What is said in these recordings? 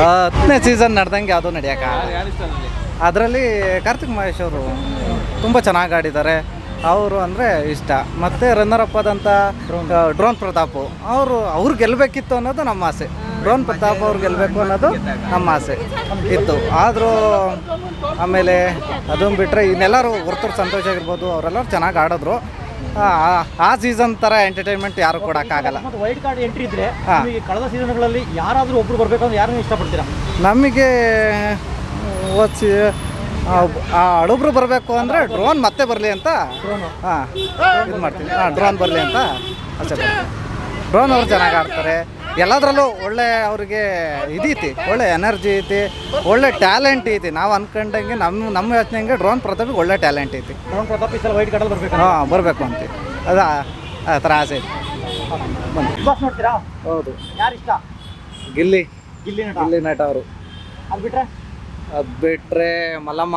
10ನೇ season ನಡೆದಂಗೆ ಯಾವುದೂ ನಡೆಯೋಕೆ ಅದರಲ್ಲಿ ಕಾರ್ತಿಕ್ ಮಹೇಶ್ ಅವರು ತುಂಬ ಚೆನ್ನಾಗಿ ಆಡಿದ್ದಾರೆ. ಅವರು ಅಂದರೆ ಇಷ್ಟ. ಮತ್ತು ರನ್ನರ್ ಅಪ್ ಆದಂಥ ಡ್ರೋನ್ ಪ್ರತಾಪ್ ಅವ್ರು ಗೆಲ್ಲಬೇಕಿತ್ತು ಅನ್ನೋದು ನಮ್ಮ ಆಸೆ. ಡ್ರೋನ್ ಪ್ರತಾಪ್ ಅವ್ರು ಗೆಲ್ಲಬೇಕು ಅನ್ನೋದು ನಮ್ಮ ಆಸೆ ಇತ್ತು. ಆದರೂ ಆಮೇಲೆ ಅದನ್ನು ಬಿಟ್ಟರೆ ಇನ್ನೆಲ್ಲರೂ ಹೊರತುರು ಸಂತೋಷ ಆಗಿರ್ಬೋದು, ಅವರೆಲ್ಲರೂ ಚೆನ್ನಾಗಿ ಆಡಿದ್ರು. ಆ ಸೀಸನ್ ಥರ ಎಂಟರ್ಟೈನ್ಮೆಂಟ್ ಯಾರು ಕೊಡೋಕ್ಕಾಗಲ್ಲ. ವೈಲ್ಡ್ ಕಾರ್ಡ್ ಎಂಟ್ರಿ ಇದ್ದರೆ ಕಳೆದ ಸೀಸನ್ಗಳಲ್ಲಿ ಯಾರಾದರೂ ಒಬ್ಬರು ಬರಬೇಕು ಅಂದ್ರೆ ಯಾರನ್ನು ಇಷ್ಟಪಡ್ತೀರಾ? ನಮಗೆ ಹಳಬ್ರು ಬರಬೇಕು ಅಂದರೆ ಡ್ರೋನ್ ಮತ್ತೆ ಬರಲಿ ಅಂತ ಇದು ಮಾಡ್ತೀನಿ. ಡ್ರೋನ್ ಬರಲಿ ಅಂತ ಆಸೆ ಪಡ್ತೀನಿ. ಡ್ರೋನ್ ಅವ್ರು ಚೆನ್ನಾಗಿ ಆಡ್ತಾರೆ. ಎಲ್ಲದರಲ್ಲೂ ಒಳ್ಳೆ ಅವ್ರಿಗೆ ಇದೈತಿ, ಒಳ್ಳೆ ಎನರ್ಜಿ ಐತಿ, ಒಳ್ಳೆ ಟ್ಯಾಲೆಂಟ್ ಐತಿ. ನಾವು ಅಂದ್ಕೊಂಡಂಗೆ ನಮ್ಮ ಯೋಚನೆಗೆ ಡ್ರೋನ್ ಪ್ರತಾಪಿಗೆ ಒಳ್ಳೆ ಟ್ಯಾಲೆಂಟ್ ಐತಿ. ಡ್ರೋನ್ ಪ್ರತಾಪ್ ಈ ಸಲ ವೈಲ್ಡ್ ಕಾರ್ಡಲ್ಲಿ ಬರಬೇಕು. ಬರಬೇಕು ಅಂತೀವಿ. ಅದು ಆ ಥರ ಆಸೆ ಐತಿ. ಬಾಸ್ ನೋಡ್ತೀರಾ? ಹೌದು. ಯಾರು ಇಷ್ಟ? ಗಿಲ್ಲಿ ನಟ ಅವರು. ಅದು ಬಿಟ್ಟರೆ ಮಲ್ಲಮ್ಮ.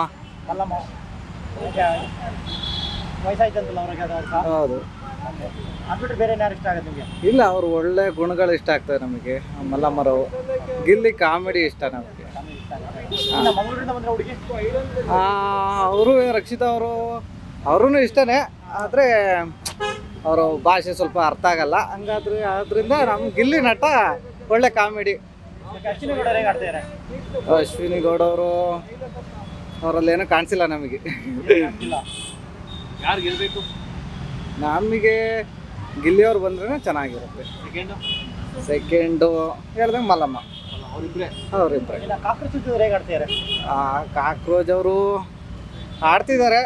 ವಯಸ್ಸಾಯ್ತಂತಲ್ಲ ಅವ್ರಿಗೆ ಅದು ಅವ್ರ. ಹೌದು. ಅದು ಬಿಟ್ಟರೆ ಬೇರೆ ಯಾರು ಇಷ್ಟ ಆಗುತ್ತೆ ನಿಮಗೆ? ಇಲ್ಲ, ಅವರು ಒಳ್ಳೆ ಗುಣಗಳು ಇಷ್ಟ ಆಗ್ತದೆ ನಮಗೆ. ಮಲ್ಲಮ್ಮರವು. ಗಿಲ್ಲಿ ಕಾಮಿಡಿ ಇಷ್ಟ ನಮಗೆ. ಮಂಗಳೂರಿಂದ ಬಂದರೆ ಹುಡುಗಿ ಅವರು ರಕ್ಷಿತಾ ಅವ್ರೂ ಇಷ್ಟನೇ. ಆದರೆ ಅವರು ಭಾಷೆ ಸ್ವಲ್ಪ ಅರ್ಥ ಆಗಲ್ಲ. ಅದರಿಂದ ನಮ್ಮ ಗಿಲ್ಲಿ ನಟ ಒಳ್ಳೆ ಕಾಮಿಡಿ. ಅಶ್ವಿನಿ ಗೌಡ ಹೇಗೆ ಆಡ್ತಿದ್ದಾರೆ? ಅಶ್ವಿನಿ ಗೌಡ ಅವರಲ್ಲೇನೂ ಕಾಣಿಸಿಲ್ಲ ನಮಗೆ. ಯಾರು ಗೆಲ್ಲಬೇಕು? ನಮಗೆ ಗಿಲ್ಲಿಯವ್ರು ಬಂದ್ರೆ ಚೆನ್ನಾಗಿರುತ್ತೆ. ಸೆಕೆಂಡು ಹೇಳ್ದಂಗೆ ಮಲ್ಲಮ್ಮ. ಅವರಿಬ್ಬರೇ. ಹೇಗೆ ಆಡ್ತಿದ್ದಾರೆ? ಕಾಕ್ರೋಜ್ ಅವರು ಆಡ್ತಿದ್ದಾರೆ.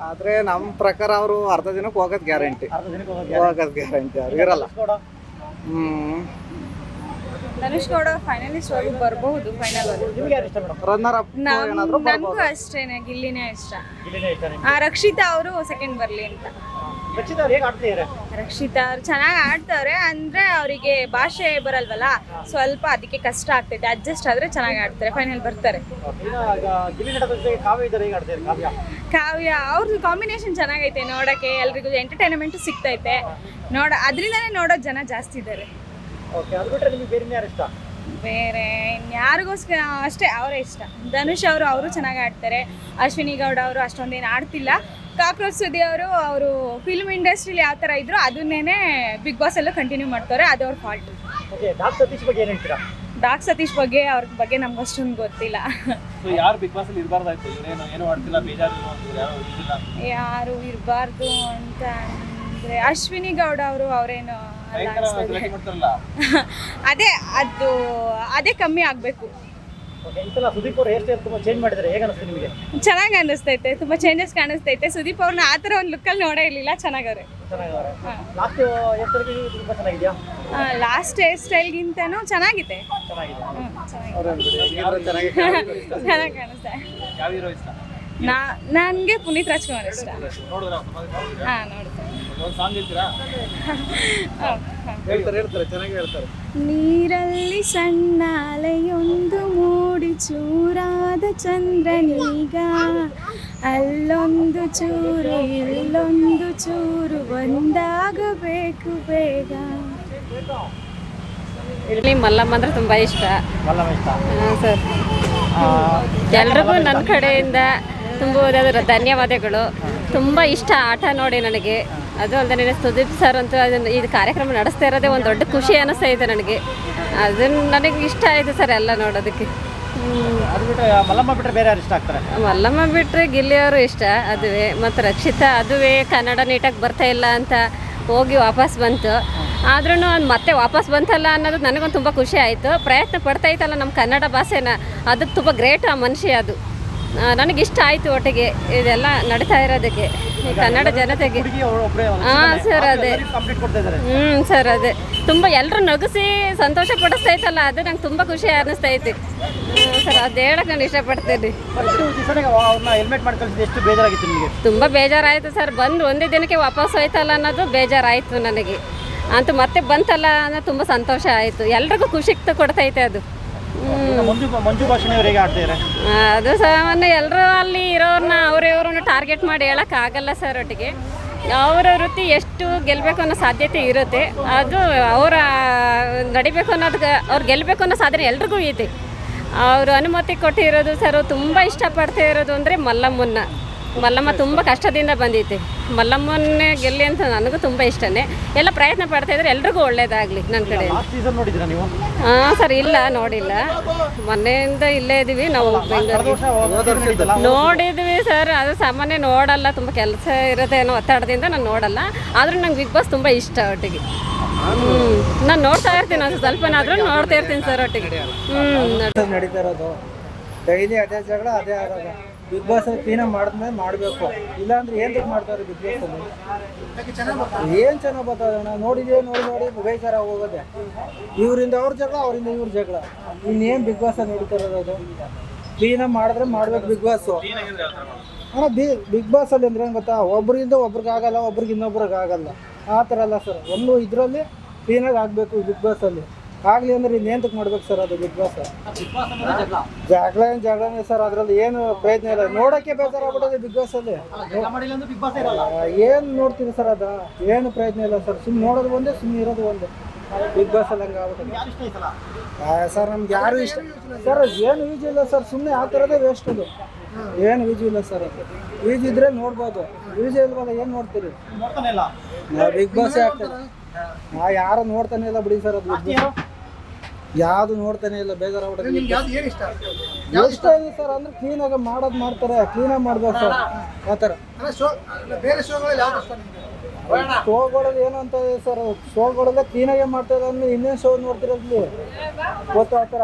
ಆದರೆ ನಮ್ಮ ಪ್ರಕಾರ ಅವರು ಅರ್ಧ ದಿನಕ್ಕೆ ಹೋಗೋದು ಗ್ಯಾರಂಟಿ. ಅವ್ರು ಇರಲ್ಲ. ಧನುಷ್ ಗೌಡ ಫೈನಲಿಸ್ಟ್ ವರೆಗೂ ಬರಬಹುದು. ಫೈನಲ್ ರನ್ನರ್ ಅಪ್ ನನಗೂ ಅಷ್ಟೇನೆ, ಗಿಲ್ಲಿನೇ ಇಷ್ಟ. ರಕ್ಷಿತಾ ಅವರು ಸೆಕೆಂಡ್ ಬರಲಿ ಅಂತ. ರಕ್ಷಿತಾ ಅವ್ರು ಚೆನ್ನಾಗಿ ಆಡ್ತಾರೆ. ಅಂದ್ರೆ ಅವರಿಗೆ ಭಾಷೆ ಬರಲ್ವಲ್ಲ, ಸ್ವಲ್ಪ ಅದಕ್ಕೆ ಕಷ್ಟ ಆಗ್ತೈತೆ. ಅಡ್ಜಸ್ಟ್ ಆದ್ರೆ ಚೆನ್ನಾಗಿ ಆಡ್ತಾರೆ, ಫೈನಲ್ ಬರ್ತಾರೆ. ಕಾವ್ಯ ಅವ್ರದ್ದು ಕಾಂಬಿನೇಷನ್ ಚೆನ್ನಾಗೈತೆ ನೋಡಕ್ಕೆ. ಎಲ್ರಿಗೂ ಎಂಟರ್ಟೈನ್ಮೆಂಟ್ ಸಿಗ್ತೈತೆ. ಅದರಿಂದನೇ ನೋಡೋ ಜನ ಜಾಸ್ತಿ ಇದ್ದಾರೆ. ಬೇರೆ ಇನ್ಯಾರಿಗೋಸ್ಕರ ಅಷ್ಟೇ ಅವರೇ ಇಷ್ಟ. ಧನುಷ್ ಅವರು ಚೆನ್ನಾಗಿ ಆಡ್ತಾರೆ. ಅಶ್ವಿನಿ ಗೌಡ ಅವರು ಅಷ್ಟೊಂದೇನು ಆಡ್ತಿಲ್ಲ. ಕಾಕ್ರೋಚ್ ಸುದಿ ಅವರು ಫಿಲ್ಮ್ ಇಂಡಸ್ಟ್ರಿಲಿ ಯಾವ ಥರ ಇದ್ರು ಅದನ್ನೇ ಬಿಗ್ ಬಾಸ್ ಅಲ್ಲೂ ಕಂಟಿನ್ಯೂ ಮಾಡ್ತಾರೆ. ಅದು ಅವ್ರ ಫಾಲ್ಟ್. ಡಾಕ್ ಸತೀಶ್ ಬಗ್ಗೆ ಅವ್ರ ಬಗ್ಗೆ ನಮ್ಗೆ ಅಷ್ಟೊಂದು ಗೊತ್ತಿಲ್ಲ. ಯಾರು ಇರಬಾರ್ದು ಅಂತ ಅಂದರೆ ಅಶ್ವಿನಿ ಗೌಡ ಅವರೇನು ಅದೇ ಕಮ್ಮಿ ಆಗಬೇಕು. ಚೆನ್ನಾಗಿ ಅನ್ನಿಸ್ತೈತೆ, ತುಂಬಾ ಚೇಂಜಸ್ ಕಾಣಿಸ್ತೈತೆ. ಸುದೀಪ್ ಅವ್ರನ್ನ ಆ ಥರ ಒಂದು ಲುಕ್ಕಲ್ಲಿ ನೋಡೇ ಇರಲಿಲ್ಲ. ಚೆನ್ನಾಗವ್ರೆ. ಲಾಸ್ಟ್ ಹೇರ್ ಸ್ಟೈಲ್ಗಿಂತನೂ ಚೆನ್ನಾಗಿದೆ. ಚೆನ್ನಾಗಿ ಕಾಣಿಸ್ತಾ. ನನಗೆ ಪುನೀತ್ ರಾಜ್ಕುಮಾರ್ ಇಷ್ಟ. ನೀರಲ್ಲಿ ಸಣ್ಣ ಅಲೆಯೊಂದು ಮೂಡಿ ಚೂರಾದ ಚಂದ್ರನೀಗ, ಅಲ್ಲೊಂದು ಚೂರು ಇಲ್ಲೊಂದು ಚೂರು ಒಂದಾಗಬೇಕು ಬೇಗ. ಇಲ್ಲಿ ಮಲ್ಲಮ್ಮ ಅಂದ್ರೆ ತುಂಬ ಇಷ್ಟ ಸರ್. ಎಲ್ರಿಗೂ ನನ್ನ ಕಡೆಯಿಂದ ತುಂಬ ಧನ್ಯವಾದಗಳು. ತುಂಬ ಇಷ್ಟ ಆಟ ನೋಡಿ ನನಗೆ. ಅದು ಅಲ್ಲದೆ ಸುದೀಪ್ ಸರ್ ಅಂತೂ ಅದನ್ನು ಇದು ಕಾರ್ಯಕ್ರಮ ನಡೆಸ್ತಾ ಇರೋದೇ ಒಂದು ದೊಡ್ಡ ಖುಷಿ ಅನ್ನಿಸ್ತಾ ಇದೆ ನನಗೆ. ಅದನ್ನು ನನಗೆ ಇಷ್ಟ ಆಯಿತು ಸರ್ ಎಲ್ಲ ನೋಡೋದಕ್ಕೆ. ಮಲ್ಲಮ್ಮ ಬಿಟ್ಟರೆ ಗಿಲ್ಲಿಯವರು ಇಷ್ಟ. ಅದುವೇ ಮತ್ತು ರಕ್ಷಿತಾ ಅದುವೇ ಕನ್ನಡ ನೀಟಾಗಿ ಬರ್ತಾ ಇಲ್ಲ ಅಂತ ಹೋಗಿ ವಾಪಸ್ ಬಂತು. ಆದ್ರೂ ಅದು ಮತ್ತೆ ವಾಪಸ್ ಬಂತಲ್ಲ ಅನ್ನೋದು ನನಗೊಂದು ತುಂಬ ಖುಷಿ ಆಯಿತು. ಪ್ರಯತ್ನ ಪಡ್ತಾಯಿತ್ತಲ್ಲ ನಮ್ಮ ಕನ್ನಡ ಭಾಷೆನ, ಅದು ತುಂಬ ಗ್ರೇಟ್ ಆ ಮನುಷ್ಯ. ಅದು ನನಗಿಷ್ಟ ಆಯಿತು. ಒಟ್ಟಿಗೆ ಇದೆಲ್ಲ ನಡೀತಾ ಇರೋದಕ್ಕೆ ಕನ್ನಡ ಜನತೆಗೆ. ಸರ್ ಅದೇ ಸರ್ ಅದೇ ತುಂಬ ಎಲ್ಲರೂ ನಗಿಸಿ ಸಂತೋಷ ಪಡಿಸ್ತೈತಲ್ಲ, ಅದು ನಂಗೆ ತುಂಬ ಖುಷಿ ಅನ್ನಿಸ್ತೈತಿ ಸರ್. ಅದು ಹೇಳಕ್ಕೆ ನಾನು ಇಷ್ಟಪಡ್ತೀನಿ. ತುಂಬ ಬೇಜಾರಾಯಿತು ಸರ್. ಬಂದು ಒಂದೇ ದಿನಕ್ಕೆ ವಾಪಸ್ ಹೋಯ್ತಲ್ಲ ಅನ್ನೋದು ಬೇಜಾರಾಯಿತು ನನಗೆ. ಅಂತೂ ಮತ್ತೆ ಬಂತಲ್ಲ ಅನ್ನೋದು ತುಂಬ ಸಂತೋಷ ಆಯಿತು. ಎಲ್ರಿಗೂ ಖುಷಿ ಕೊಡ್ತೈತೆ ಅದು. ಅದು ಸಾಮಾನ್ಯ ಎಲ್ಲರೂ ಅಲ್ಲಿ ಇರೋರನ್ನ ಇವ್ರನ್ನ ಟಾರ್ಗೆಟ್ ಮಾಡಿ ಹೇಳೋಕ್ಕಾಗಲ್ಲ ಸರ್. ಒಟ್ಟಿಗೆ ಅವರ ವೃತ್ತಿ ಎಷ್ಟು ಗೆಲ್ಲಬೇಕು ಅನ್ನೋ ಸಾಧ್ಯತೆ ಇರುತ್ತೆ. ಅದು ಅವರ ನಡಿಬೇಕು ಅನ್ನೋದಕ್ಕೆ ಅವ್ರು ಗೆಲ್ಲಬೇಕು ಅನ್ನೋ ಸಾಧನೆ ಎಲ್ರಿಗೂ ಇದೆ. ಅವರು ಅನುಮತಿ ಕೊಟ್ಟಿರೋದು ಸರ್ ತುಂಬ ಇಷ್ಟಪಡ್ತಾ ಇರೋದು ಅಂದರೆ ಮಲ್ಲಮ್ಮ ತುಂಬ ಕಷ್ಟದಿಂದ ಬಂದೈತೆ. ಮಲ್ಲಮ್ಮನ್ನೇ ಗೆಲ್ಲಿ ಅಂತ ನನಗೂ ತುಂಬ ಇಷ್ಟನೇ. ಎಲ್ಲ ಪ್ರಯತ್ನ ಪಡ್ತಾ ಇದ್ರೆ ಎಲ್ರಿಗೂ ಒಳ್ಳೇದಾಗಲಿ ನನ್ನ ಕಡೆ. ಲಾಸ್ಟ್ ಸೀಸನ್ ನೋಡಿದ್ದೀರಾ ನೀವು? ಹಾಂ ಸರ್, ಇಲ್ಲ ನೋಡಿಲ್ಲ. ಮೊನ್ನೆಯಿಂದ ಇಲ್ಲೇ ಇದ್ದೀವಿ ನಾವು ಬೆಂಗಳೂರು. ನೋಡಿದ್ವಿ ಸರ್, ಅದು ಸಾಮಾನ್ಯ ನೋಡಲ್ಲ, ತುಂಬ ಕೆಲಸ ಇರುತ್ತೆ ಅನ್ನೋ ಒತ್ತಡದಿಂದ ನಾನು ನೋಡಲ್ಲ. ಆದರೂ ನಂಗೆ ಬಿಗ್ ಬಾಸ್ ತುಂಬ ಇಷ್ಟ ಒಟ್ಟಿಗೆ. ನಾನು ನೋಡ್ತಾ ಇರ್ತೀನಿ, ಅದು ಸ್ವಲ್ಪನಾದ್ರೂ ನೋಡ್ತಾ ಇರ್ತೀನಿ ಸರ್ ಒಟ್ಟಿಗೆ. ನಡೀತಾ ಇರೋದು ಡೈಲಿ ಅದೇ ಜಗಳ ಅದೇ ಆದಾಗ ಬಿಗ್ ಬಾಸ್ ಕ್ಲೀನ್ ಮಾಡಿದ್ಮೇಲೆ ಮಾಡಬೇಕು. ಇಲ್ಲಾಂದ್ರೆ ಏನಕ್ಕೆ ಮಾಡ್ತಾರೆ ಬಿಗ್ ಬಾಸಲ್ಲಿ? ಏನು ಚೆನ್ನಾಗಿ ಬರ್ತದೆ ನೋಡಿದ್ವಿ, ನೋಡಿ ಬೇಜಾರಾಗಿ ಹೋಗೋದೆ. ಇವರಿಂದ ಅವ್ರ ಜಗಳ, ಅವರಿಂದ ಇವ್ರ ಜಗಳ. ಇನ್ನೇನು ಬಿಗ್ ಬಾಸಲ್ಲಿ ನಡೀತಾ ಇರೋದು? ಅದು ಕ್ಲೀನಾಗಿ ಮಾಡಿದ್ರೆ ಮಾಡ್ಬೇಕು ಬಿಗ್ ಬಾಸು. ಬಿಗ್ ಬಾಸಲ್ಲಿ ಅಂದ್ರೆ ಏನು ಗೊತ್ತಾ, ಒಬ್ರಿಂದ ಒಬ್ರಿಗೆ ಆಗಲ್ಲ, ಒಬ್ರಿಗೆ ಇನ್ನೊಬ್ರಿಗೆ ಆಗಲ್ಲ. ಆ ಥರ ಅಲ್ಲ ಸರ್, ಒಂದು ಇದರಲ್ಲಿ ಕ್ಲೀನಾಗಿ ಆಗಬೇಕು ಬಿಗ್ ಬಾಸಲ್ಲಿ. ಆಗಲಿ ಅಂದ್ರೆ ಇನ್ನೇಂತಕ್ಕೆ ಮಾಡ್ಬೇಕು ಸರ್ ಅದು ಬಿಗ್ ಬಾಸ್? ಜಗಳನೇ ಸರ್, ಅದರಲ್ಲಿ ಏನು ಪ್ರಯತ್ನ ಇಲ್ಲ. ನೋಡೋಕ್ಕೆ ಬೇಜಾರಾಗ್ಬಿಟ್ಟದೆ ಬಿಗ್ ಬಾಸಲ್ಲಿ. ಏನು ನೋಡ್ತೀವಿ ಸರ್, ಅದು ಏನು ಪ್ರಯತ್ನ ಇಲ್ಲ ಸರ್. ಸುಮ್ಮನೆ ನೋಡೋದು ಒಂದೇ, ಸುಮ್ಮನೆ ಇರೋದು ಒಂದೇ. ಬಿಗ್ ಬಾಸಲ್ಲಿ ಹಂಗೆ ಆಗ್ಬಿಟ್ಟದೆ ಸರ್. ನಮ್ಗೆ ಯಾರು ಇಷ್ಟ ಸರ್, ಏನು ಯೂಸ್ ಇಲ್ಲ ಸರ್. ಸುಮ್ಮನೆ ಆ ಥರದೇ ವೇಸ್ಟ್ ಅದು. ಏನು ಯೂಸ್ ಇಲ್ಲ ಸರ್. ಅದು ಯೂಸ್ ಇದ್ರೆ ನೋಡ್ಬೋದು, ಯೂಸ್ ಇಲ್ವಲ್ಲ, ಏನು ನೋಡ್ತೀರಿ? ಬಿಗ್ ಬಾಸ್ ಆಗ್ತದೆ. ಯಾರು ನೋಡ್ತಾನೆ ಇಲ್ಲ ಬಿಡಿ ಸರ್. ಅದು ಯಾವುದು ನೋಡ್ತಾನೆ ಇಲ್ಲ, ಬೇಜಾರಾಗ್ಬಿಡುತ್ತೆ. ಇಷ್ಟ ಇಲ್ಲ ಸರ್. ಅಂದ್ರೆ ಕ್ಲೀನಾಗಿ ಮಾಡೋದು ಮಾಡ್ತಾರೆ, ಕ್ಲೀನಾಗಿ ಮಾಡ್ಬೇಕು ಸರ್. ಆ ಥರ ಶೋಗಳಲ್ಲಿ ಏನು ಅಂತ ಇದೆ ಸರ್, ಶೋಗಳಲ್ಲೇ ಕ್ಲೀನಾಗೆ ಮಾಡ್ತಾರೆ ಅಂದ್ರೆ ಇನ್ನೇನು ಶೋ ನೋಡ್ತಿರೋದ್ಲಿ ಗೊತ್ತು ಆ ಥರ.